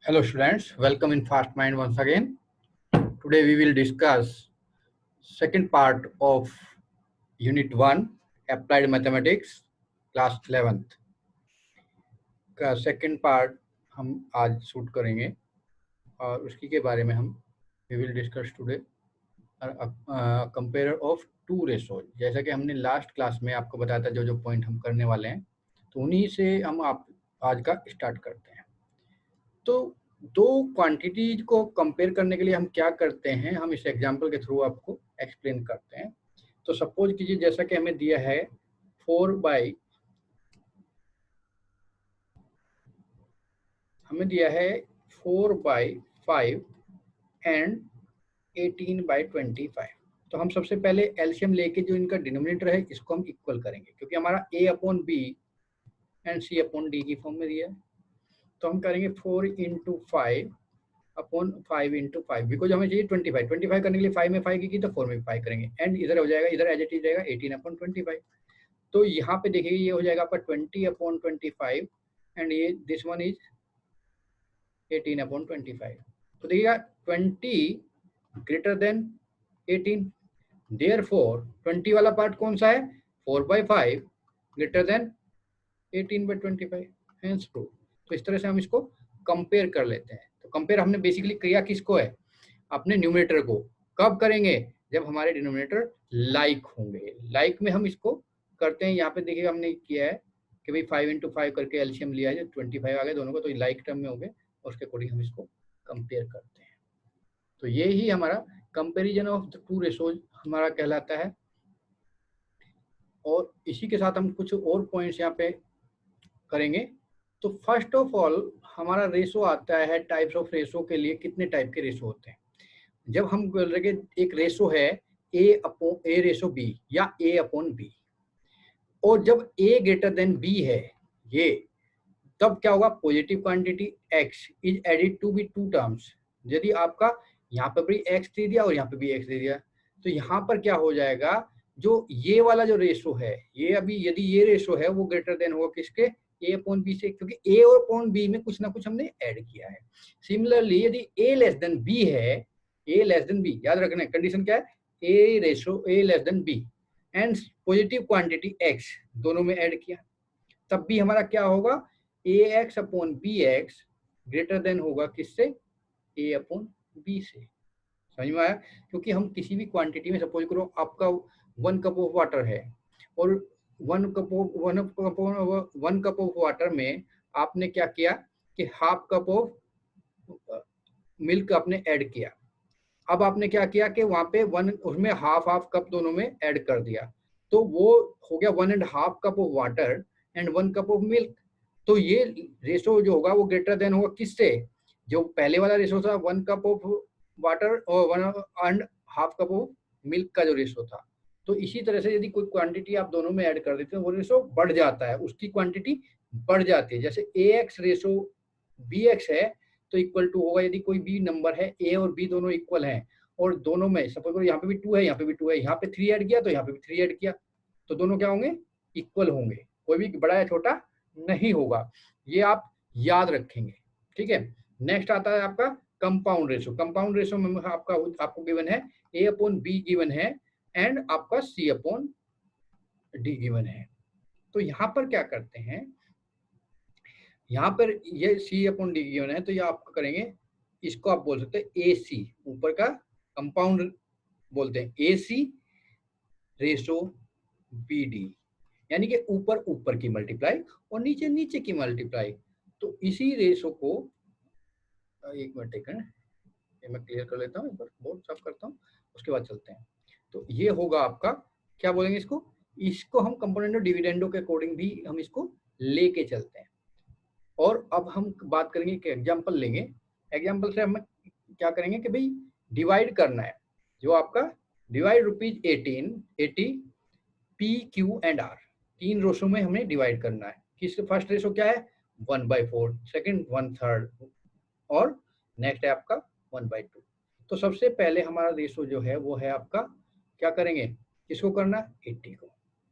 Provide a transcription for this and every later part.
Hello students, welcome in Fast Mind once again. Today we will discuss second part of Unit 1 Applied Mathematics Class 11th का second part हम आज shoot करेंगे और उसकी के बारे में हम we will discuss today compare of two ratios. जैसा कि हमने लास्ट क्लास में आपको बताया था जो पॉइंट हम करने वाले हैं, तो उन्हीं से हम आप आज का स्टार्ट करते हैं। तो दो क्वांटिटीज को कंपेयर करने के लिए हम क्या करते हैं, हम इस एग्जांपल के थ्रू आपको एक्सप्लेन करते हैं। तो सपोज कीजिए जैसा कि हमें दिया है 4/5 एंड 18/25। तो हम सबसे पहले एलसीएम लेके जो इनका डिनोमिनेटर है इसको हम इक्वल करेंगे, क्योंकि हमारा a/b एंड c/d की फॉर्म में दिया है। तो हम करेंगे 4 × 5 अपॉन 5 × 5, बिकॉज हमें चाहिए 25 करने के लिए 5 में 5 की तो 4 में 5 करेंगे, एंड इधर हो जाएगा, इधर एज इट इज रहेगा 18/25। तो यहाँ पे देखिए ये हो जाएगा आपका 20/25 एंड ये दिस वन इज 18/25। तो देखिएगा 20 ग्रेटर देन 18, देयरफॉर 20 वाला पार्ट कौन सा है, 4/5 ग्रेटर देन 18/25, हेंस ट्रू। तो इस तरह से हम इसको कंपेयर कर लेते हैं। तो कंपेयर हमने बेसिकली किया किसको है, अपने न्यूमरेटर को। कब करेंगे, जब हमारे डिनोमिनेटर लाइक होंगे। लाइक में हम इसको करते हैं। यहाँ पे देखिए हमने किया है कि भाई 5 × 5 करके एलसीएम लिया है, 25 आ गए दोनों को, तो लाइक टर्म में हो गए और उसके अकॉर्डिंग हम इसको कंपेयर करते हैं। तो ये ही हमारा comparison of the two ratios हमारा कहलाता है। और इसी के साथ हम कुछ और पॉइंट्स यहाँ पे करेंगे। तो फर्स्ट ऑफ ऑल हमारा रेशो आता है, टाइप्स ऑफ रेशो के लिए कितने टाइप के रेशो होते हैं। जब हम बोल रहे हैं एक रेशो है a रेशो b या a/b, और जब a ग्रेटर देन b है ये, तब क्या होगा, positive quantity x is added to be two terms. यदि आपका यहाँ पर भी x दे दिया और यहाँ पे भी x दे दिया, तो यहाँ पर क्या हो जाएगा, जो ये वाला जो रेशो है, ये अभी यदि ये रेशो है वो ग्रेटर देन होगा किसके, a/b से, क्योंकि a और अपॉन b में कुछ ना कुछ हमने ऐड किया है। सिमिलरली यदि a लेस देन b है, a लेस देन b, याद रखना कंडीशन क्या है, a less than b and positive quantity x दोनों में ऐड किया, तब भी हमारा क्या होगा, ax/bx ग्रेटर देन होगा किससे, a/b से। समझ में आया। क्योंकि हम किसी भी क्वांटिटी में, सपोज करो आपका 1 कप ऑफ वाटर है और 1 कप ऑफ वाटर में आपने क्या किया कि हाफ कप ऑफ मिल्क आपने ऐड किया। अब आपने क्या किया कि वहां पे उसमें हाफ कप दोनों में ऐड कर दिया, तो वो हो गया 1.5 cup of water and 1 cup of milk. तो ये रेशो जो होगा वो ग्रेटर देन होगा किससे, जो पहले वाला रेशो था 1 कप ऑफ वाटर और 1.5 कप ऑफ मिल्क का जो रेशो था। तो इसी तरह से यदि कोई क्वांटिटी आप दोनों में ऐड कर देते हैं, वो रेशो बढ़ जाता है, उसकी क्वांटिटी बढ़ जाती है। जैसे ax रेशो bx है तो इक्वल टू होगा, यदि कोई b नंबर है, a और b दोनों इक्वल हैं और दोनों में सपोज करो यहाँ पे भी 2 है, यहाँ पे भी 2 है, यहाँ पे 3 ऐड किया तो यहाँ पे भी 3 ऐड किया, तो दोनों क्या होंगे, इक्वल होंगे, कोई भी बड़ा या छोटा नहीं होगा। ये आप याद रखेंगे, ठीक है। नेक्स्ट आता है आपका कंपाउंड रेशो। कंपाउंड रेशो में आपको गिवन है a/b गिवन है एंड आपका c/d गिवन है। तो यहाँ पर क्या करते हैं, यहाँ पर ये c/d गिवन है, तो ये आप करेंगे, इसको आप बोल सकते हैं AC, ऊपर का कंपाउंड बोलते हैं AC रेशो BD, यानी कि ऊपर ऊपर की मल्टीप्लाई और नीचे नीचे की मल्टीप्लाई। तो इसी रेशो को, एक मिनट ये मैं क्लियर कर लेता हूँ, एक बार बोर्ड साफ करता हूँ, उसके बाद चलते हैं। तो ये होगा आपका, क्या बोलेंगे इसको हम कंपोनेंडो डिविडेंडो के अकॉर्डिंग भी हम इसको लेके चलते हैं। और अब हम बात करेंगे कि एग्जाम्पल लेंगे, एग्जाम्पल से हम क्या करेंगे कि भाई डिवाइड करना है, जो आपका divide ₹80 PQ and R, 3 ratio में हमें डिवाइड करना है। किस फर्स्ट रेशो क्या है, 1/4, सेकंड 1/3 और नेक्स्ट है आपका 1/2। तो सबसे पहले हमारा रेशो जो है वो है आपका, क्या करेंगे, किसको करना, 80 को।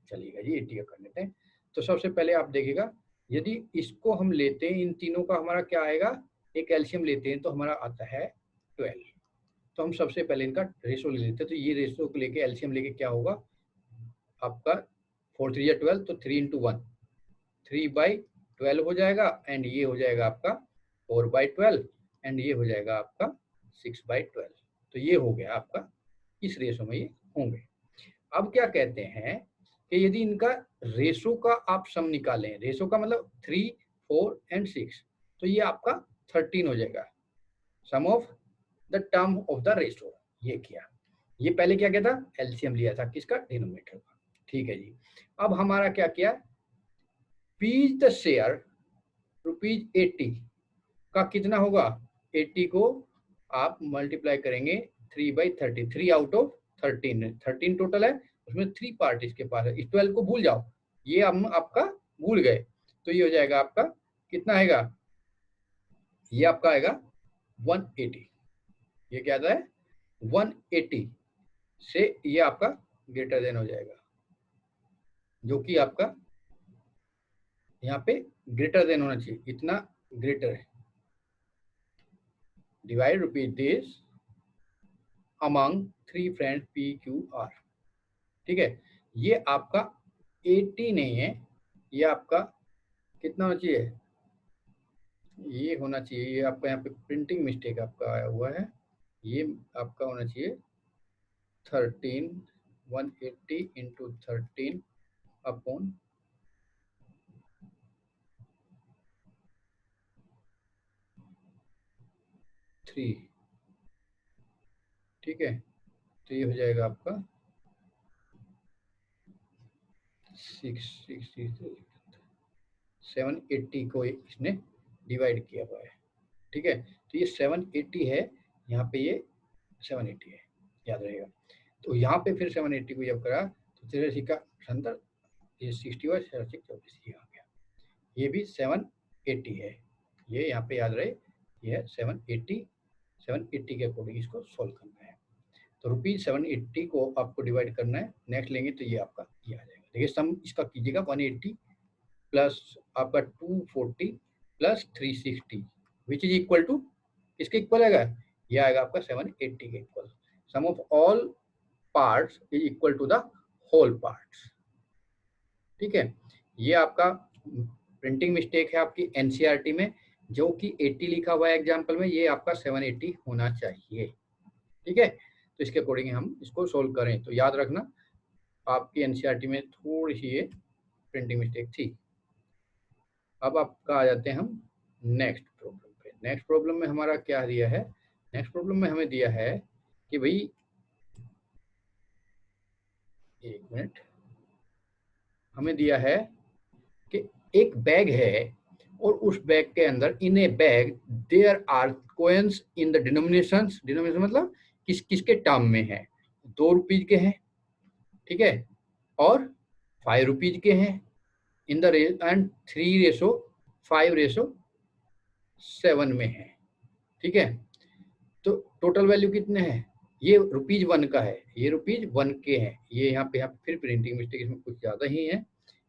चलिएगा जी 80 का कर लेते हैं। तो सबसे पहले आप देखिएगा, यदि इसको हम लेते हैं, इन तीनों का हमारा क्या आएगा, एक एलसीएम लेते हैं तो हमारा आता है 12। तो हम सबसे पहले इनका रेशो ले लेते हैं। तो ये रेशो को लेके एलसीएम लेके क्या होगा आपका 4 3 12, तो 3 × 1 3/12 हो जाएगा, एंड ये हो जाएगा आपका 4/12, एंड ये हो जाएगा आपका 6/12। तो ये हो गया आपका, इस रेशो में ये होंगे। अब क्या कहते हैं कि यदि इनका रेशो का आप सम निकालें, रेशो का मतलब 3 4 एंड 6, तो ये आपका 13 हो जाएगा, sum of the term of the ratio. ये किया, ये पहले क्या किया था, एलसीएम लिया था किसका, डिनोमिनेटर का। ठीक है जी। अब हमारा क्या किया, पीज द शेयर ₹80 का कितना होगा, 80 को आप मल्टीप्लाई करेंगे 3/30, 3 आउट ऑफ 13, 13 टोटल है, उसमें 3 पार्ट इसके पास है। इस 12 को भूल जाओ, ये हम आपका भूल गए, तो ये हो जाएगा आपका कितना आएगा, ये आपका आएगा 180। ये क्या आता है 180 से ये आपका ग्रेटर देन हो जाएगा, जो कि आपका यहाँ पे ग्रेटर देन होना चाहिए, इतना ग्रेटर है। Divide rupees this among 3 friends PQR। ठीक है, ये आपका 80 नहीं है, ये आपका कितना होना चाहिए, ये होना चाहिए, ये आपका यहाँ पे प्रिंटिंग मिस्टेक आपका आया हुआ है, ये आपका होना चाहिए 13, 180 × 13 अपॉन 3। ठीक है, तो ये हो जाएगा आपका 780 को इसने डिवाइड किया हुआ है। ठीक है, तो ये 780 है, यहाँ पे ये 780 है, याद रहेगा। तो यहाँ पे फिर 780 को जब करा तो 83 का अंतर, ये 60 हुआ, 64 ये आ गया। ये भी 780 है, ये यहाँ पे याद रहे, ये है 780 के अकॉर्डिंग इसको सोल्व करना है। तो ₹780 को आपको डिवाइड करना है, नेक्स्ट लेंगे तो ये आपका ये आ जाएगा। देखिए सम इसका कीजिएगा, 180 प्लस आपका 240 plus 360 which is equal to, किसके इक्वल आएगा, ये आएगा आपका 780 के equal. Sum of all parts is equal to the whole parts. ठीक है, ये आपका प्रिंटिंग मिस्टेक है आपकी एनसीईआरटी में, जो कि 80 लिखा हुआ है एग्जाम्पल में, ये आपका 780 होना चाहिए। ठीक है, तो इसके अकॉर्डिंग हम इसको सोल्व करें, तो याद रखना आपकी एनसीईआरटी में थोड़ी सी ये प्रिंटिंग मिस्टेक थी। अब आपका आ जाते हैं हम नेक्स्ट प्रॉब्लम पे। नेक्स्ट प्रॉब्लम में हमारा क्या दिया है, नेक्स्ट प्रॉब्लम में हमें दिया है कि भाई, एक मिनट, हमें दिया है कि एक बैग है और उस बैग के अंदर, in a bag there are coins in the denominations, denomination मतलब किसके टर्म में है, ₹2 के हैं, ठीक है, और ₹5 के हैं, इन द एंड 3:5:7 में है। ठीक है, तो टोटल वैल्यू कितने हैं, ये ₹1 का है, ये ₹1 के हैं, ये यहाँ पे फिर प्रिंटिंग मिस्टेक इसमें कुछ ज्यादा ही है,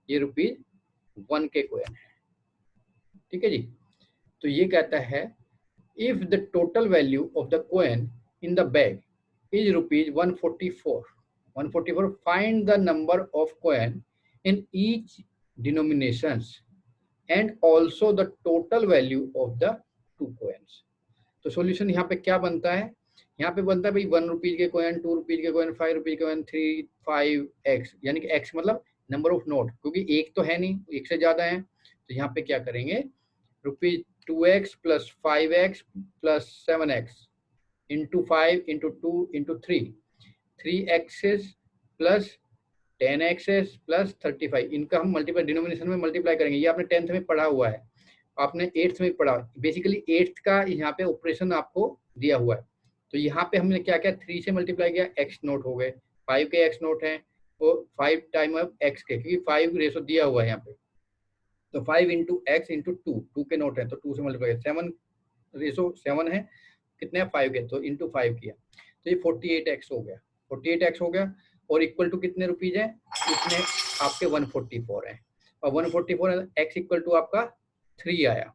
ये ₹1 के कॉइन है। ठीक है जी, तो ये कहता है if the total value of the coin in the bag is ₹144, find the number of coin in each denominations and also the total value of the 2 coins। तो सॉल्यूशन यहाँ पे क्या बनता है, यहाँ पे बनता है भाई ₹1 के कॉइन, ₹2 के कॉइन, ₹5 के कॉइन, 3 5x, यानी कि x मतलब नंबर ऑफ नोट, क्योंकि एक तो है नहीं, एक से ज्यादा है, तो यहाँ पे क्या करेंगे, ₹2x + 5x + 7x into 5 into 2 into 3, 3x's plus 10x's plus 35, इनका हम मल्टीप्लाई डिनोमिनेशन में मल्टीप्लाई करेंगे। ये आपने 10th में पढ़ा हुआ है, आपने 8th में पढ़ा, बेसिकली 8th का यहाँ पे ऑपरेशन आपको दिया हुआ है। तो यहाँ पे हमने क्या किया, 3 से मल्टीप्लाई किया, x नोट हो गए, 5 के x नोट हैं, वो 5 टाइम x के, क्योंकि 5 रेशो दिया हुआ है यहाँ पे, तो 5 into x into 2 के नोट है, तो 2 से मल्टीप्लाई, 7 रेशो 7 है, कितने हैं 5 के, तो इंटू 5 किया, तो ये 48x हो गया, 48x हो गया, और इक्वल टू कितने रुपीज है, इसमें आपके 144 है, और 144 x इक्वल टू आपका 3 आया,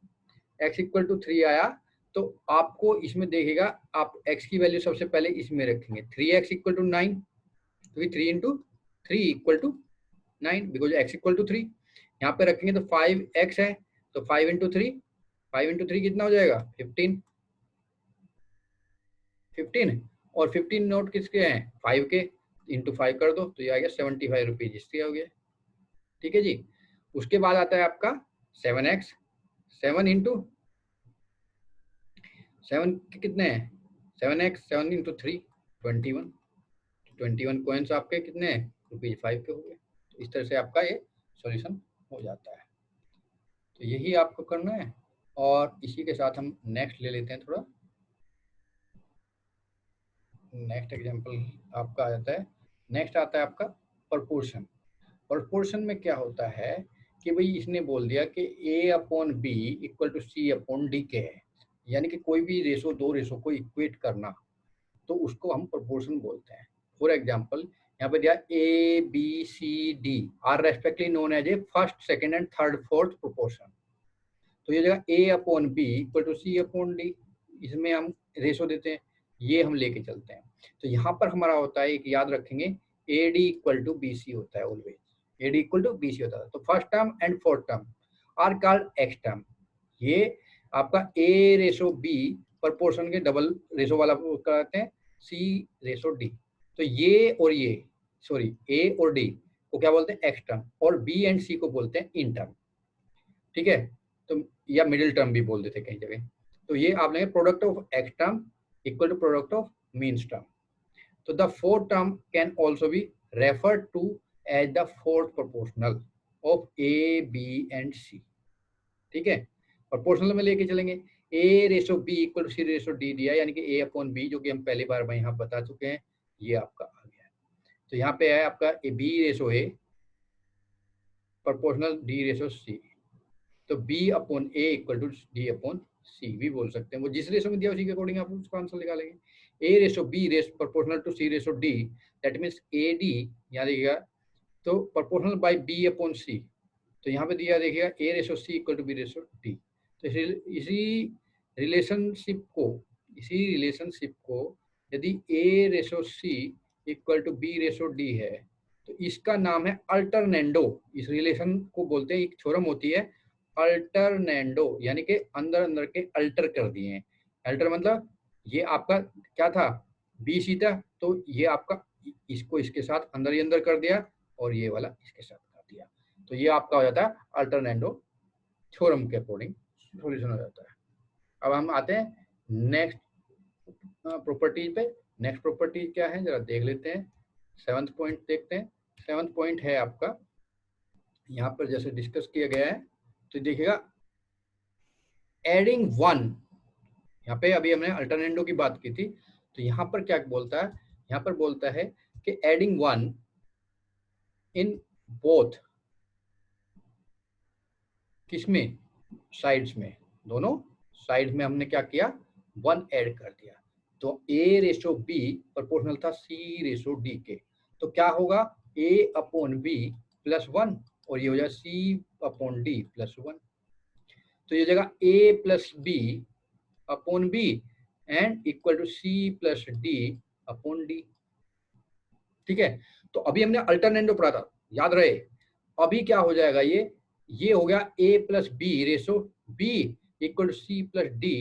x इक्वल टू 3 आया, तो आपको इसमें देखेगा, आप x की वैल्यू सबसे पहले इसमें रखेंगे 3x इक्वल टू 9, क्योंकि 3 into 3 equal to 9, because x equal to 3। यहाँ पे रखेंगे तो 5x है, तो 5 इंटू 3, 5 इंटू 3 कितना हो जाएगा 15, 15 और 15 नोट किसके हैं 5 के, इंटू 5 कर दो तो ये आ गया 75 रुपीज, इसके हो गया। ठीक है जी। उसके बाद आता है आपका 7x, 7 इंटू 7 के कितने हैं 7x, 7 इंटू 3 21, 21 कॉइन्स आपके कितने हैं रुपीज 5 के हो गए। तो इस तरह से आपका ये सॉल्यूशन हो जाता है। तो यही आपको करना है। और इसी के साथ हम नेक्स्ट ले लेते हैं थोड़ा। नेक्स्ट एग्जांपल आपका आ जाता है, नेक्स्ट आता है आपका प्रपोर्शन। प्रपोर्शन में क्या होता है कि भाई इसने बोल दिया कि a upon B equal to C upon D के है, यानी कि कोई भी रेशो, दो रेशो को इक्वेट करना, तो उसको हम प्रोपोर्शन बोलते हैं। फॉर एग्जांपल यहाँ पे दिया a B c d are respectively known as a first, second and third, fourth proportion. तो ये जगह a upon B equal to C upon d, इसमें हम रेशो देते हैं, ये हम लेके चलते हैं। तो यहाँ पर हमारा होता है, एक याद रखेंगे, A D equal to B C होता है always, A D equal to B C होता है। तो first term and fourth term are called x term. ये आपका ए रेशो बी प्रपोर्शन के डबल रेशो वाला कराते हैं, सी रेशो डी। तो ये और ये, सॉरी, ए और डी को क्या बोलते हैं एक्स टर्म, और बी एंड सी को बोलते हैं इन टर्म। ठीक है, तो या मिडिल टर्म भी बोल देते कई जगह। तो ये आप लेंगे product of x term equal to product of means term. तो the fourth term can also be referred to as the fourth proportional of a b and c. ठीक है, प्रोपोर्शनल में लेके चलेंगे, a ratio b equal to c ratio d दिया, यानी कि a upon B, जो कि हम पहली बार में यहाँ बता चुके हैं, ये आपका आ गया। तो यहाँ पे है आपका a b ratio a proportional d ratio c. तो b upon a equal to d upon c भी बोल सकते हैं, वो जिस रेशो में दिया उसी के अकॉर्डिंग आप उसका आंसर निकालेंगे। A ratio b ratio proportional to c ratio d, that means a d यहाँ देखिएगा, तो proportional by b upon c. तो यहाँ पे दिया देखिएगा a ratio c equal to b ratio d. तो इसी रिलेशनशिप को यदि a ratio c equal to b ratio d है, तो इसका नाम है अल्टरनेंडो। इस रिलेशन को बोलते हैं, एक थ्योरम होती है अल्टरनेंडो, यानी कि अंदर अंदर के अल्टर कर दिए हैं। अल्टर मतलब ये आपका क्या था बी सी था, तो ये आपका इसको इसके साथ अंदर ही अंदर कर दिया, और ये वाला इसके साथ कर दिया। तो ये आपका हो जाता है अल्टरनेंडो थ्योरम के अकॉर्डिंग सॉल्यूशन हो जाता है। अब हम आते हैं नेक्स्ट प्रॉपर्टीज पे। नेक्स्ट प्रॉपर्टीज क्या है जरा देख लेते हैं। 7th पॉइंट देखते हैं। 7th पॉइंट है आपका, यहाँ पर जैसे डिस्कस किया गया है, तो देखिएगा एडिंग 1, यहाँ पे अभी हमने अल्टरनेंडो की बात की थी, तो यहाँ पर क्या बोलता है, यहाँ पर बोलता है कि एडिंग 1 इन बोथ, किसमें साइड्स में, दोनों साइड्स में हमने क्या किया 1 ऐड कर दिया। तो ए रेशो बी प्रोपोर्शनल था सी रेशो डी के, तो क्या होगा ए अपॉन बी प्लस 1, और ये हो जाएगा सी अपॉन डी प्लस 1। तो ये जगह a plus b upon b and equal to c plus d upon d. ठीक है, तो अभी हमने अल्टरनेंडो पढ़ा था, याद रहे। अभी क्या हो जाएगा, ये हो गया a plus b ratio b equal to c plus d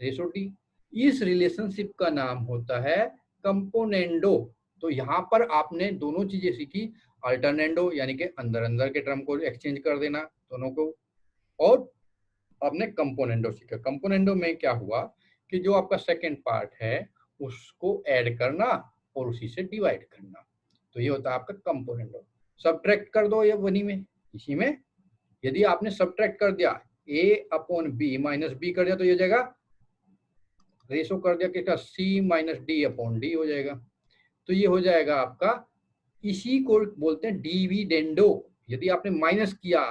ratio d. इस रिलेशनशिप का नाम होता है कंपोनेंडो। तो यहाँ पर आपने दोनों चीजें सीखी, अल्टरनेंडो यानी कि अंदर अंदर के टर्म को एक्सचेंज कर देना दोनों को, और आपने कंपोनेंडो सीखा। कंपोनेंडो में क्या हुआ कि जो आपका सेकंड पार्ट है उसको ऐड करना और उसी से डिवाइड करना, तो ये होता है आपका कंपोनेंडो। सब्ट्रैक्ट कर दो ये वनी में, इसी में यदि आपने सब्ट्रैक्ट कर दिया a upon B minus B कर दिया, तो ये जगह रेशो कर दिया किसका c minus D upon D हो जाएगा। तो ये हो जाएगा आपका, इसी को बोलते हैं डिविडेंडो। यदि आपने माइनस किया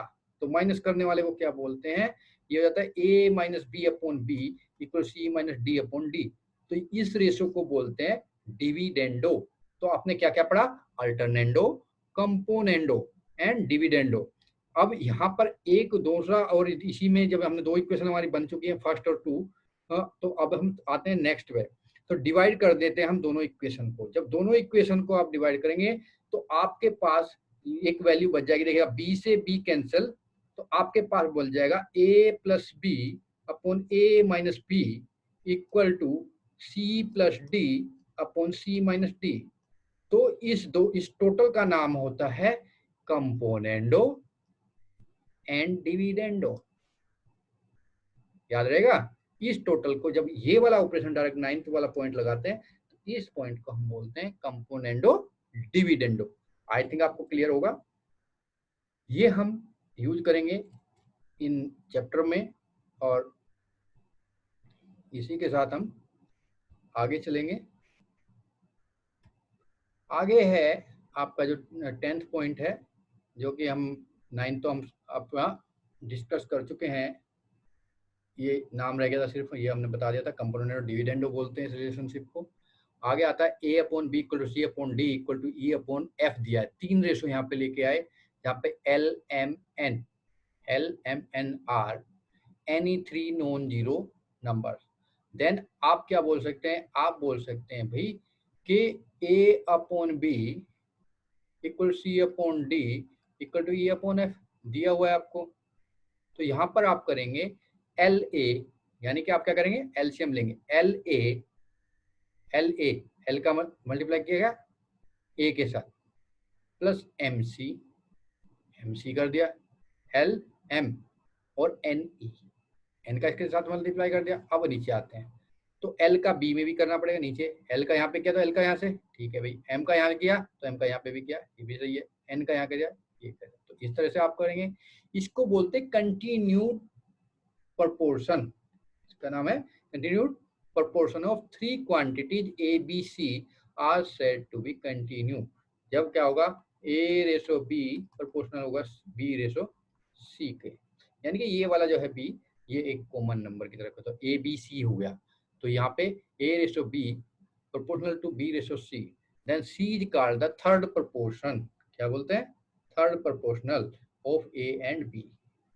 तो माइनस करने वाले को क्या बोलते हैं, ये हो जाता है a minus B upon B equal C minus D upon D. तो इस रेशो को बोलते हैं डिविडेंडो। तो आपने क्या क्या पढ़ा, अल्टरनेंडो, कंपोनेंडो एंड डिविडेंडो। अब यहाँ पर एक दूसरा, और इसी में जब हमने दो इक्वेशन हमारी बन चुकी है फर्स्ट और 2, तो अब हम आते हैं नेक्स्ट पे। तो डिवाइड कर देते हैं हम दोनों इक्वेशन को। जब दोनों इक्वेशन को आप डिवाइड करेंगे तो आपके पास एक वैल्यू बच जाएगी। देखिएगा बी से बी कैंसिल, तो आपके पास बच जाएगा a plus b upon a minus b equal to c plus d upon c minus d. तो इस टोटल का नाम होता है कंपोनेंडो एंड डिविडेंडो। याद रहेगा, इस टोटल को जब ये वाला ऑपरेशन डायरेक्ट नाइन्थ वाला पॉइंट लगाते हैं तो इस पॉइंट को हम बोलते हैं कंपोनेंडो डिविडेंडो। आई थिंक आपको क्लियर होगा। ये हम यूज करेंगे इन चैप्टर में और इसी के साथ हम आगे चलेंगे। आगे है आपका जो 10th पॉइंट है, जो कि हम 9 तो हम अपना डिस्कस कर चुके हैं। ये नाम रह गया था सिर्फ, ये हमने बता दिया था, कंपोनेंट और डिविडेंडो बोलते हैं इस रिलेशनशिप को। आगे आता है a upon B equal to C upon d equal to e upon f दिया है। 3 रेशो यहाँ पे लेके आए, यहाँ पे L M N are any 3 non zero number. Then आप क्या बोल सकते हैं, आप बोल सकते हैं भाई कि a upon B equal c upon d equal to e upon f दिया हुआ है आपको। तो यहाँ पर आप करेंगे एल ए, यानी कि आप क्या करेंगे, एलसीएम लेंगे। एल का मल्टीप्लाई किएगा ए के साथ प्लस एम सी कर दिया, एल एम और एन ई, एन का इसके साथ मल्टीप्लाई कर दिया। अब नीचे आते हैं तो एल का बी में भी करना पड़ेगा। नीचे एल का यहाँ पे किया तो एल का यहाँ से, ठीक है भाई। एम का यहाँ किया तो एम का यहाँ पे भी किया, ये भी सही है। एन का यहाँ किया, ये कर। तो इस तरह से आप करेंगे। इसको बोलते हैं कंटिन्यूड प्रपोर्शन। इसका नाम है continued proportion of 3 quantities A B C are said to be continue. जब क्या होगा, ए रेशो बी प्रपोर्शनल होगा बी रेशो सी के, यानी कि ये वाला जो है बी, ये एक कॉमन नंबर की तरफ है, तो ए बी सी हो गया। तो यहाँ पे a ratio b proportional to b ratio c, then c is called the third proportion। क्या बोलते हैं, third proportional of a and b।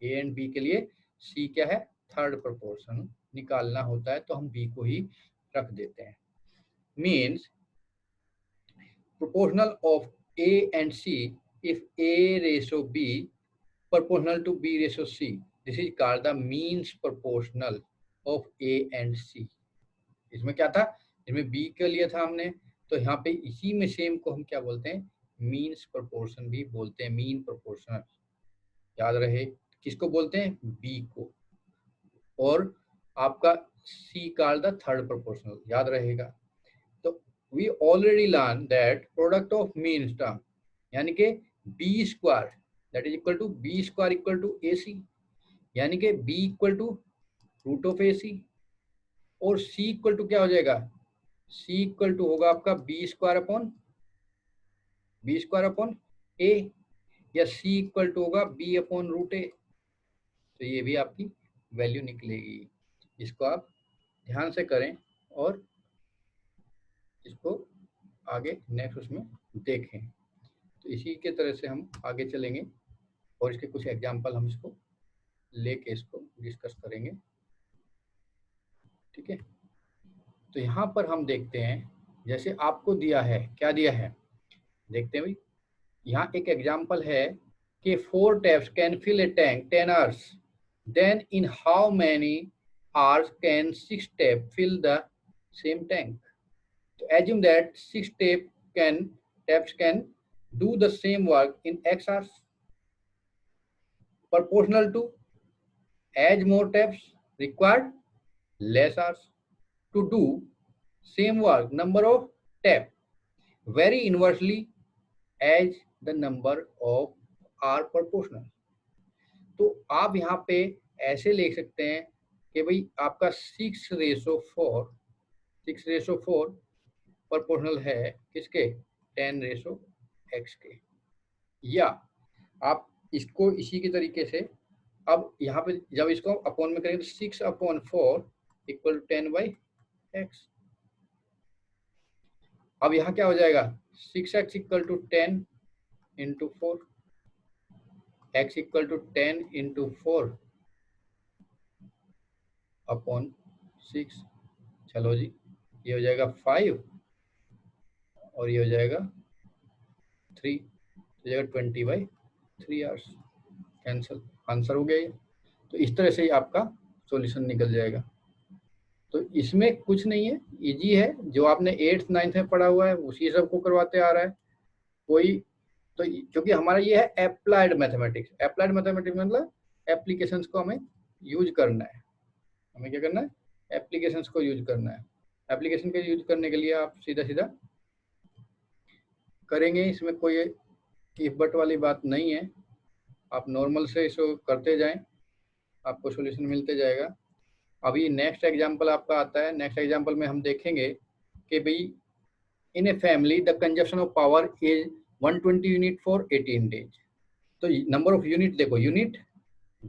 a and b के लिए c क्या है, थर्ड proportion निकालना होता है, तो हम b को ही रख देते हैं। Means proportional of a and c if a ratio b proportional to b ratio c, this is called the means proportional of a and c। इसमें क्या था, इसमें बी के लिए था हमने, तो यहाँ पे इसी में सेम को हम क्या बोलते हैं, मीन्स प्रोपोर्शन भी बोलते हैं, मीन प्रोपोर्शनल। याद रहे किसको बोलते हैं, बी को। और आपका c call the third proportional, याद रहेगा। तो we already learn that product of mean term, यानी कि b square that is equal to b square equal to a c, यानी कि b equal to root of a c. और c equal to क्या हो जाएगा, सी इक्वल टू होगा आपका बी स्क्वायर अपॉन ए, या सी इक्वल टू होगा बी अपॉन रूट ए। तो ये भी आपकी वैल्यू निकलेगी। इसको आप ध्यान से करें और इसको आगे नेक्स्ट उसमें देखें। तो इसी के तरह से हम आगे चलेंगे और इसके कुछ एग्जाम्पल हम इसको लेके इसको डिस्कस करेंगे, ठीक है। तो यहाँ पर हम देखते हैं, जैसे आपको दिया है, क्या दिया है देखते हैं भाई। यहाँ एक एग्जाम्पल है कि 4 taps can fill a tank 10 hours, then in how many hours can 6 tap fill the same tank। तो assume that 6 taps can do the same work in x hours, proportional to as more taps required less hours to do same work, number of tap vary inversely as the number of are proportional। तो आप यहाँ पे ऐसे लिख सकते हैं कि भाई आपका 6:4 प्रोपोर्शनल है किसके, 10:x के। या आप इसको इसी के तरीके से, अब यहाँ पे जब इसको अपॉन में करेंगे तो 6/4 इक्वल 10/x। अब यहाँ क्या हो जाएगा, 6x equal to 10 into 4, x equal to 10 into 4 upon 6, चलो जी, ये हो जाएगा 5 और ये हो जाएगा 3, हो जाएगा 20/3 आवर्स, कैंसिल, आंसर हो गया ये। तो इस तरह से ही आपका सॉल्यूशन निकल जाएगा। तो इसमें कुछ नहीं है, इजी है, जो आपने 8th 9th में पढ़ा हुआ है उसी सबको करवाते आ रहा है कोई। तो क्योंकि हमारा ये है अप्लाइड मैथमेटिक्स, अप्लाइड मैथमेटिक्स मतलब एप्लीकेशंस को हमें यूज करना है। हमें क्या करना है? एप्लीकेशंस को यूज करना है। एप्लीकेशन को यूज करने के लिए आप सीधा सीधा करेंगे, इसमें कोई इफ बट वाली बात नहीं है। आप नॉर्मल से इसको करते जाएं, आपको सॉल्यूशन मिलते जाएगा। अभी नेक्स्ट एग्जांपल आपका आता है। नेक्स्ट एग्जांपल में हम देखेंगे कि भाई in a family the consumption of power is 120 unit for 18 days. तो नंबर ऑफ यूनिट देखो, यूनिट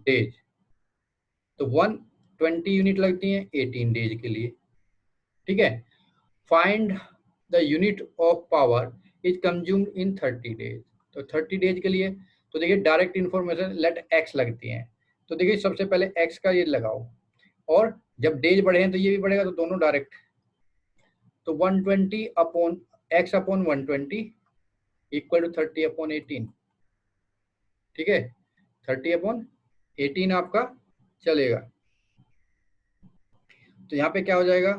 डेज, तो 120 यूनिट लगती हैं 18 डेज के लिए, ठीक है। Find the unit of power is consumed in 30 days. तो 30 डेज के लिए तो देखिए डायरेक्ट इंफॉर्मेशन लेट एक्स लगती हैं। तो देखिए सबसे पहले एक्स का ये लगाओ, और जब डेज बढ़े हैं तो ये भी बढ़ेगा, तो दोनों डायरेक्ट। तो 120 upon x upon 120 equal to 30 upon 18, ठीक है। 30 अपॉन 18 आपका चलेगा। तो यहाँ पे क्या हो जाएगा,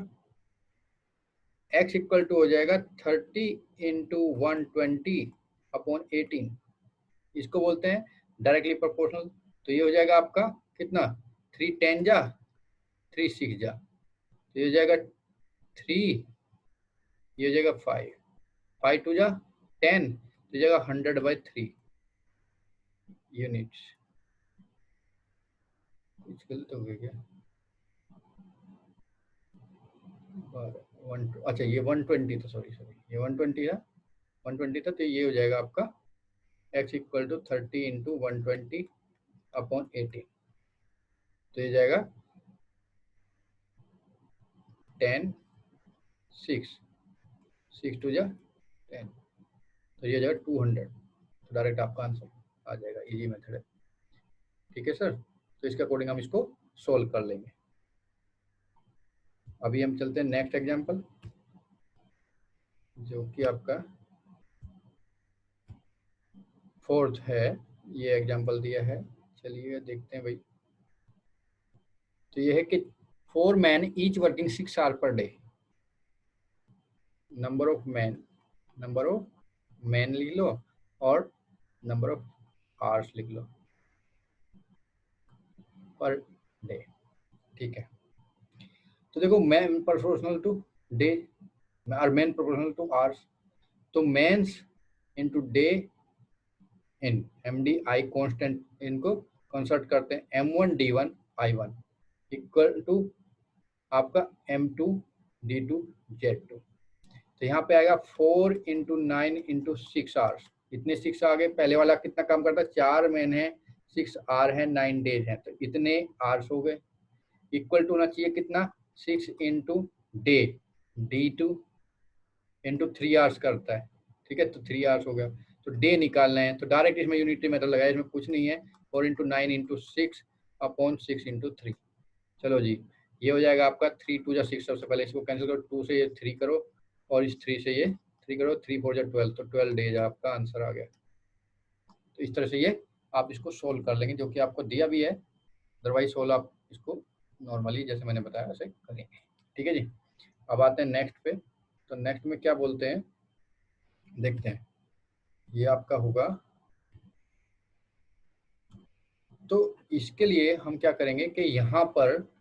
x इक्वल टू हो जाएगा 30 इंटू 120 अपॉन 18, इसको बोलते हैं डायरेक्टली प्रोपोर्शनल। तो ये हो जाएगा आपका कितना, 3 10 जा 3 6 जा, तो ये हो जाएगा 3, ये हो जाएगा 5, 5 2 जा 10, तो जाएगा 100/3 यूनिट्स। कुछ गलत हो गया क्या? अच्छा ये 120 था, सॉरी ये 120 था, 120 था, तो ये हो जाएगा आपका x equal to 30 into 120 upon 18, तो ये जाएगा 10 6 6 2 जा 10, तो ये जाएगा 200। तो डायरेक्ट आपका आंसर आ जाएगा, इजी मेथड है, ठीक है सर। तो इसके अकॉर्डिंग हम इसको सोल्व कर लेंगे। अभी हम चलते हैं नेक्स्ट एग्जांपल, जो कि आपका 4th है। ये एग्जांपल दिया है, चलिए देखते हैं भाई। तो ये है कि 4 man each working 6 hour per day. Number of man लिख लो और नंबर ऑफ आवर्स लिख लो पर डे, ठीक है। तो देखो मैन प्रोपोर्शनल टू डे और मैन प्रोपोर्शनल टू आवर्स, तो men's into day in MD I constant, इनको कंसर्ट करते हैं, m1 d1 i1 equal to आपका m2 d2 z2। तो यहाँ पे आएगा 4 इंटू 9 इंटू 6 आवर्स, इतने 6 आ गए। पहले वाला कितना काम करता है, 4 मैन है 6 आवर है 9 डेज है, तो इतने आवर्स हो गए। इक्वल टू होना चाहिए कितना, 6 into day d2 into 3 hours करता है, ठीक है। तो 3 आवर्स हो गया, तो डे निकालना है, तो डायरेक्ट इसमें यूनिटी मेथड लगाया, इसमें कुछ नहीं है। 4 इंटू 9 इंटू 6 अपॉन 6 इंटू 3, चलो जी, ये हो जाएगा आपका 3 2 जा 6। सबसे पहले इसको कैंसिल करो, 2 से ये 3 करो और इस 3 से ये 3 करो, 3 4 जा 12, तो 12 डेज आपका आंसर आ गया। तो इस तरह से ये आप इसको सोल्व कर लेंगे, जो कि आपको दिया भी है। अदरवाइज सोल्व आप इसको नॉर्मली जैसे मैंने बताया वैसे करेंगे, ठीक है जी। अब आते हैं नेक्स्ट पे। तो नेक्स्ट में क्या बोलते हैं, देखते हैं। ये आपका होगा, तो इसके लिए हम क्या करेंगे कि यहाँ पर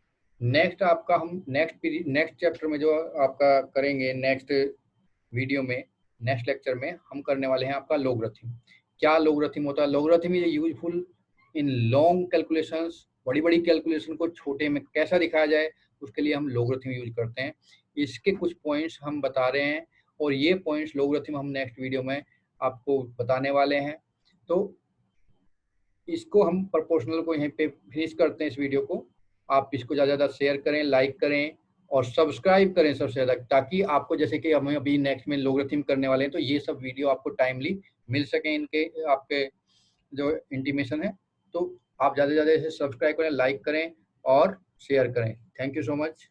नेक्स्ट आपका हम नेक्स्ट चैप्टर में जो आपका करेंगे, नेक्स्ट वीडियो में, नेक्स्ट लेक्चर में हम करने वाले हैं आपका लोगरिथम। क्या लोगरिथम होता है? Logarithm is useful in long calculations, बड़ी बड़ी कैलकुलेशन को छोटे में कैसा दिखाया जाए, उसके लिए हम लोगरिथम यूज करते हैं। इसके कुछ पॉइंट्स हम बता रहे हैं, और ये पॉइंट्स लोगरिथम हम नेक्स्ट वीडियो में आपको बताने वाले हैं। तो इसको हम प्रोपोर्शनल को यहीं पे फिनिश करते हैं इस वीडियो को। आप इसको ज़्यादा ज़्यादा शेयर करें, लाइक करें और सब्सक्राइब करें सबसे ज़्यादा, ताकि आपको, जैसे कि हम अभी नेक्स्ट में लोगरिथम करने वाले हैं, तो ये सब वीडियो आपको टाइमली मिल सके, इनके आपके जो इंटीमेशन है। तो आप ज़्यादा से ज़्यादा इसे सब्सक्राइब करें, लाइक करें और शेयर करें। Thank you so much.